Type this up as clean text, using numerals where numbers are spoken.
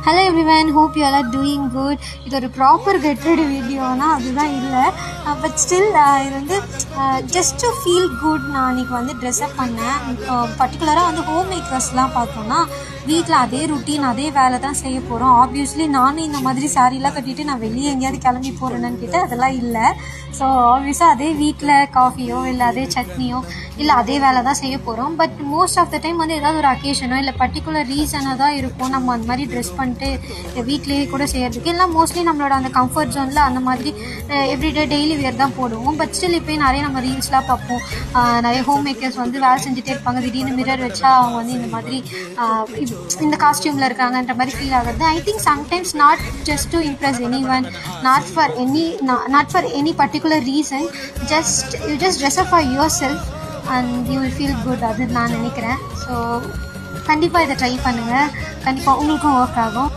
Hello everyone, hope you all are doing good. இது ஒரு proper get ready வீடியோனா அதுதான் இல்லை. பட் ஸ்டில் இது வந்து ஜஸ்ட் டு ஃபீல் குட் நான் அன்றைக்கி வந்து ட்ரெஸ்அப் பண்ணேன். பர்டிகுலராக வந்து ஹோம் மேக்கர்ஸ்லாம் பார்த்தோன்னா வீட்டில் அதே ருட்டீன் அதே வேலை தான் செய்ய போகிறோம். ஆப்வியஸ்லி நானும் இந்த மாதிரி சாரீலாம் கட்டிட்டு நான் வெளியே எங்கேயாவது கிளம்பி போகிறேன்னு கேட்டால் அதெல்லாம் இல்லை. ஸோ ஆப்வியஸாக அதே வீட்டில் காஃபியோ இல்லை அதே சட்னியோ இல்லை அதே வேலை தான் செய்ய போகிறோம். But most of the time வந்து ஏதாவது ஒரு அக்கேஷனோ இல்லை பர்டிகுலர் ரீசனாக தான் இருக்கும் நம்ம அந்த மாதிரி ட்ரெஸ் பண்ணிட்டு வீட்லேயே கூட செய்கிறதுக்கு. இல்லை மோஸ்ட்லி நம்மளோட அந்த கம்ஃபர்ட் ஜோனில் அந்த மாதிரி எவ்ரிடே டெய்லி வேர் தான் போடுவோம். பட் ஸ்டில் இப்போ நிறைய நம்ம ரீல்ஸ்லாம் பார்ப்போம். நிறைய ஹோம் மேக்கர்ஸ் வந்து வேலை செஞ்சுட்டே இருப்பாங்க. திடீர்னு மிரர் வச்சா அவங்க வந்து இந்த மாதிரி இந்த காஸ்டியூமில் இருக்காங்கன்ற மாதிரி ஃபீல் ஆகுது. I think sometimes not just to Impress any one, not for any particular reason, you just dress up for your self and you will feel good. அது நான் நினைக்கிறேன். ஸோ கண்டிப்பாக இதை ட்ரை பண்ணுங்கள். கண்டிப்பாக உங்களுக்கும் ஒர்க் ஆகும்.